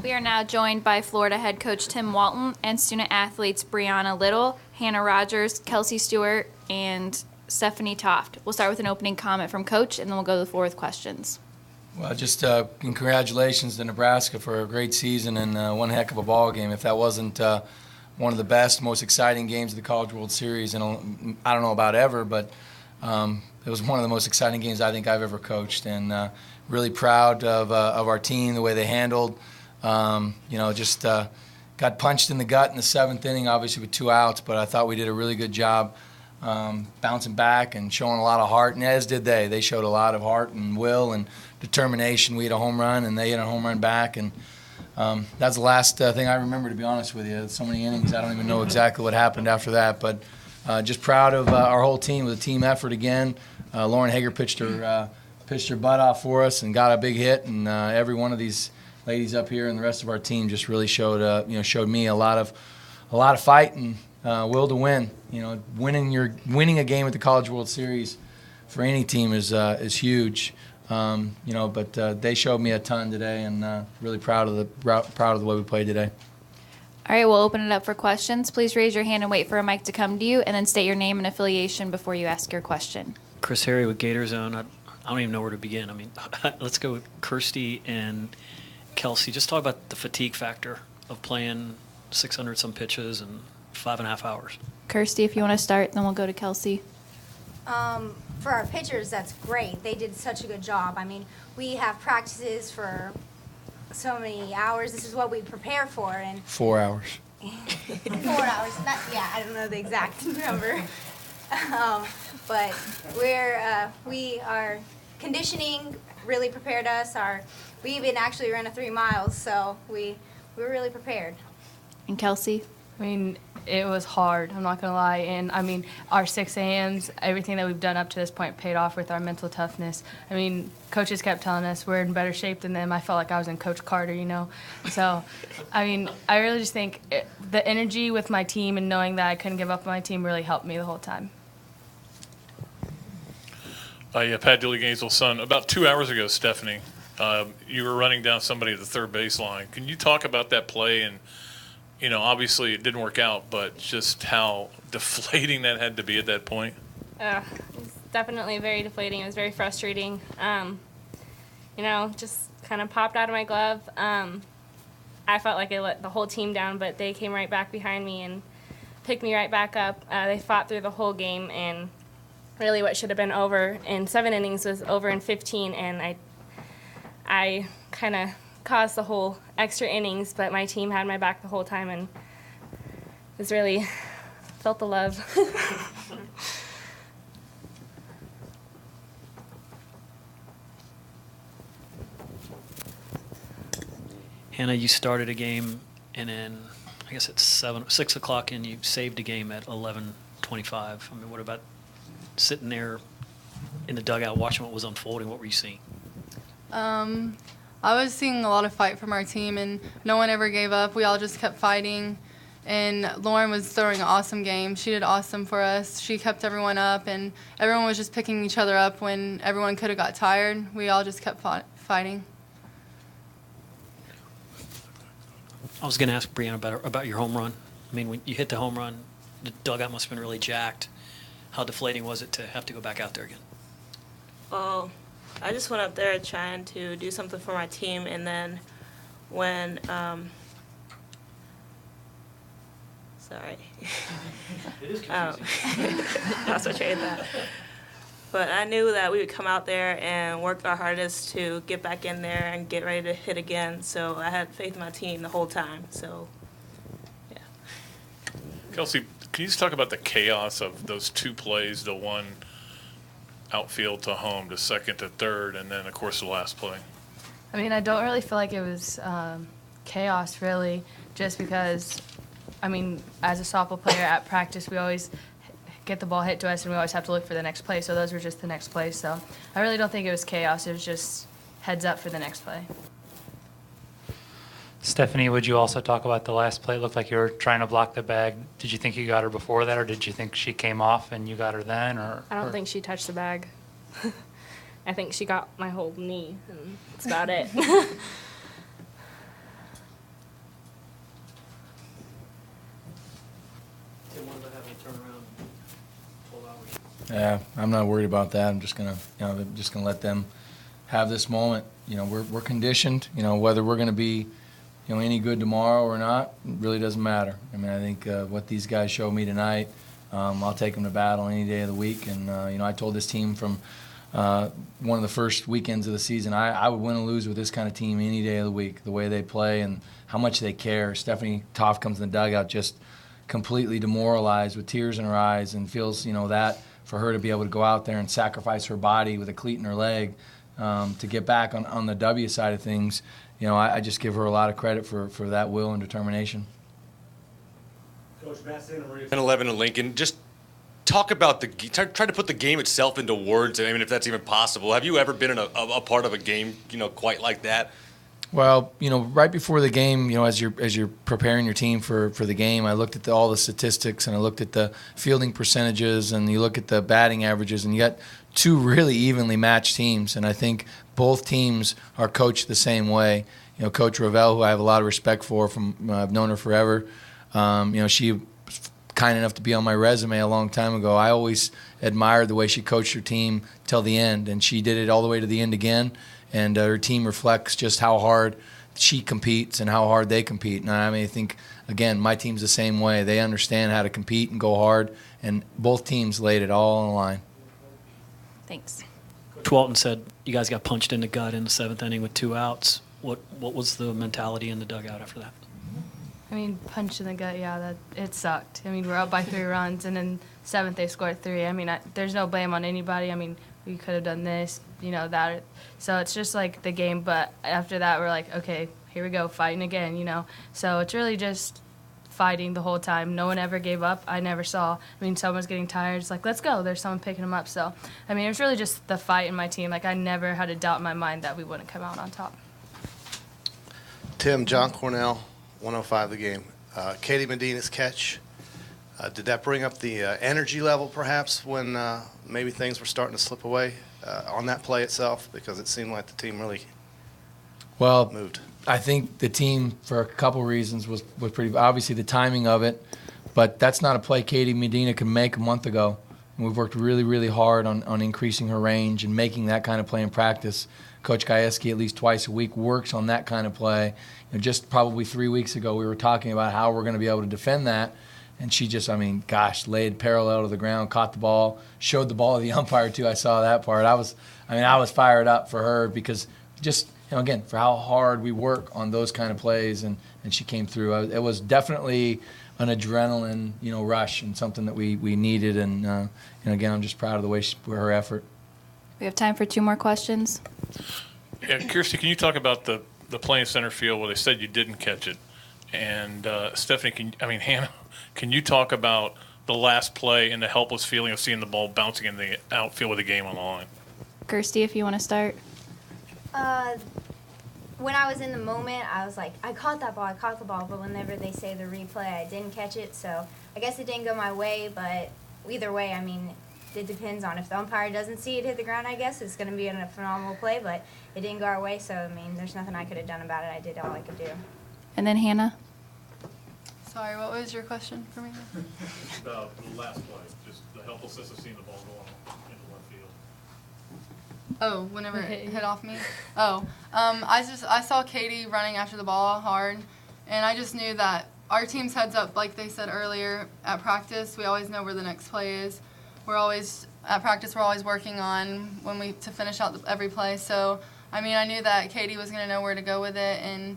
We are now joined by Florida head coach Tim Walton and student athletes Brianna Little, Hannah Rogers, Kelsey Stewart, and Stephanie Toft. We'll start with an opening comment from Coach, and then we'll go to the floor with questions. Well, just congratulations to Nebraska for a great season and one heck of a ball game. If that wasn't one of the best, most exciting games of the College World Series, and I don't know about ever, but it was one of the most exciting games I think I've ever coached, and really proud of our team, the way they handled. Got punched in the gut in the seventh inning, obviously with 2 outs, but I thought we did a really good job bouncing back and showing a lot of heart, and as did they. They showed a lot of heart and will and determination. We hit a home run, and they hit a home run back, and that's the last thing I remember, to be honest with you. So many innings, I don't even know exactly what happened after that, but just proud of our whole team. It was a team effort again. Lauren Hager pitched her butt off for us and got a big hit, and every one of these ladies up here and the rest of our team just really showed me a lot of fight and will to win. Winning a game at the College World Series for any team is huge. But they showed me a ton today, and really proud of the way we played today. All right, we'll open it up for questions. Please raise your hand and wait for a mic to come to you, and then state your name and affiliation before you ask your question. Chris Harry with Gator Zone. I don't even know where to begin. Let's go with Kirsty and Kelsey. Just talk about the fatigue factor of playing 600-some pitches in 5.5 hours. Kirsty, if you want to start, then we'll go to Kelsey. For our pitchers, that's great. They did such a good job. We have practices for so many hours. This is what we prepare for. And 4 hours. 4 hours. I don't know the exact number. But we are conditioning really prepared us. We even actually ran a 3 miles, so we were really prepared. And Kelsey? It was hard, I'm not going to lie. And, our 6 a.m.s, everything that we've done up to this point paid off with our mental toughness. Coaches kept telling us we're in better shape than them. I felt like I was in Coach Carter, So, I really just think the energy with my team and knowing that I couldn't give up on my team really helped me the whole time. Pat Dilly Gainesville's son. About 2 hours ago, Stephanie, you were running down somebody at the third baseline. Can you talk about that play? And, obviously it didn't work out, but just how deflating that had to be at that point? It was definitely very deflating. It was very frustrating. Just kind of popped out of my glove. I felt like I let the whole team down, but they came right back behind me and picked me right back up. They fought through the whole game, and really what should have been over in 7 innings was over in 15, and I kind of caused the whole extra innings, but my team had my back the whole time, and was really felt the love. Hannah, you started a game, and then I guess it's 6 o'clock, and you saved a game at 11:25. What about sitting there in the dugout watching what was unfolding? What were you seeing? I was seeing a lot of fight from our team, and no one ever gave up. We all just kept fighting, and Lauren was throwing an awesome game. She did awesome for us. She kept everyone up, and everyone was just picking each other up when everyone could have got tired. We all just kept fighting. I was going to ask Brianna about your home run. When you hit the home run, the dugout must have been really jacked. How deflating was it to have to go back out there again? Well, I just went up there trying to do something for my team, and then when sorry, lost my train of thought. But I knew that we would come out there and work our hardest to get back in there and get ready to hit again. So I had faith in my team the whole time. So, yeah. Kelsey, can you just talk about the chaos of those 2 plays, the one outfield to home, to second to third, and then, of course, the last play? I don't really feel like it was chaos, really, just because, as a softball player at practice, we always get the ball hit to us, and we always have to look for the next play. So those were just the next plays. So I really don't think it was chaos. It was just heads up for the next play. Stephanie, would you also talk about the last play? It looked like you were trying to block the bag. Did you think you got her before that, or did you think she came off and you got her then? I don't think she touched the bag. I think she got my whole knee, and that's about it. Yeah, I'm not worried about that. I'm just gonna let them have this moment. We're conditioned. Whether we're gonna be, any good tomorrow or not, it really doesn't matter. I mean, I think what these guys showed me tonight, I'll take them to battle any day of the week. And I told this team from one of the first weekends of the season, I would win or lose with this kind of team any day of the week. The way they play and how much they care. Stephanie Toft comes in the dugout just completely demoralized with tears in her eyes and feels, that for her to be able to go out there and sacrifice her body with a cleat in her leg to get back on the W side of things, I just give her a lot of credit for that will and determination. Coach Matt Santa Maria, 10-11 in Lincoln. Just talk about try to put the game itself into words. I mean, if that's even possible. Have you ever been in a part of a game, quite like that? Well, right before the game, as you're preparing your team for the game, I looked at all the statistics and I looked at the fielding percentages and you look at the batting averages, and you got two really evenly matched teams, and I think both teams are coached the same way. Coach Ravel, who I have a lot of respect for, I've known her forever. She was kind enough to be on my resume a long time ago. I always admired the way she coached her team till the end, and she did it all the way to the end again. And her team reflects just how hard she competes and how hard they compete. And I think, again, my team's the same way. They understand how to compete and go hard, and both teams laid it all on the line. Thanks. Coach Walton said you guys got punched in the gut in the 7th inning with 2 outs. What was the mentality in the dugout after that? I mean, punch in the gut, yeah, it sucked. I mean, we're up by 3 runs, and then 7th they scored 3. I mean, there's no blame on anybody. I mean, we could have done this, that. So it's just like the game. But after that, we're like, okay, here we go, fighting again, So it's really just fighting the whole time. No one ever gave up. I never saw. I mean, someone's getting tired. It's like, let's go. There's someone picking them up. So, I mean, it was really just the fight in my team. Like, I never had a doubt in my mind that we wouldn't come out on top. Tim, John Cornell, 105 the game. Katie Medina's catch. Did that bring up the energy level, perhaps, when maybe things were starting to slip away on that play itself? Because it seemed like the team really moved. I think the team, for a couple reasons, was pretty obviously the timing of it, but that's not a play Katie Medina could make a month ago. And we've worked really, really hard on increasing her range and making that kind of play in practice. Coach Gajewski at least twice a week works on that kind of play. Just probably 3 weeks ago, we were talking about how we're going to be able to defend that. And she just, laid parallel to the ground, caught the ball, showed the ball to the umpire too. I saw that part. I was fired up for her because just, again, for how hard we work on those kind of plays, and she came through. It was definitely an adrenaline, rush and something that we needed. And again, I'm just proud of the way her effort. We have time for 2 more questions. Yeah, Kirsty, can you talk about the play in center field where they said you didn't catch it? And Stephanie, Hannah, can you talk about the last play and the helpless feeling of seeing the ball bouncing in the outfield with the game on the line? Kirsty, if you want to start. When I was in the moment, I was like, I caught the ball, but whenever they say the replay, I didn't catch it. So I guess it didn't go my way, but either way, it depends on if the umpire doesn't see it hit the ground, I guess. It's going to be a phenomenal play, but it didn't go our way, so, there's nothing I could have done about it. I did all I could do. And then Hannah. Sorry, what was your question for me? The last play, just the helplessness of seeing the ball going into left field. Oh, whenever it hit off me? Oh, I saw Katie running after the ball hard, and I just knew that our team's heads up, like they said earlier, at practice. We always know where the next play is. At practice, we're always working on to finish out every play. So, I knew that Katie was going to know where to go with it, and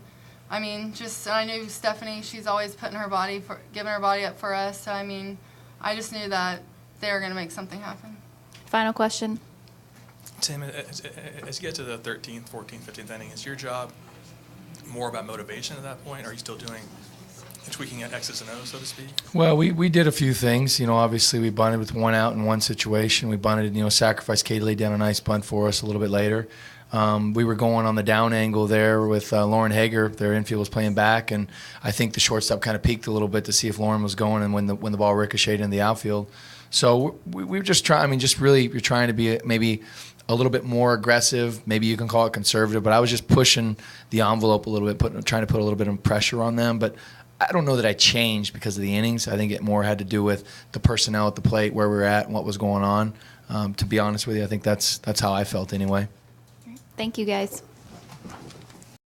I knew Stephanie, she's always giving her body up for us. So, I just knew that they were going to make something happen. Final question. Tim, as you get to the 13th, 14th, 15th inning, is your job more about motivation at that point? Or are you still doing tweaking at X's and O's, so to speak? Well, we did a few things. Obviously we bunted with 1 out in one situation. We bunted, sacrificed Katie laid down a nice bunt for us a little bit later. We were going on the down angle there with Lauren Hager. Their infield was playing back, and I think the shortstop kind of peeked a little bit to see if Lauren was going, and when the ball ricocheted in the outfield. So we were just trying. You're trying to be maybe a little bit more aggressive. Maybe you can call it conservative, but I was just pushing the envelope a little bit, trying to put a little bit of pressure on them. But I don't know that I changed because of the innings. I think it more had to do with the personnel at the plate, where we were at, and what was going on. To be honest with you, I think that's how I felt anyway. Thank you, guys.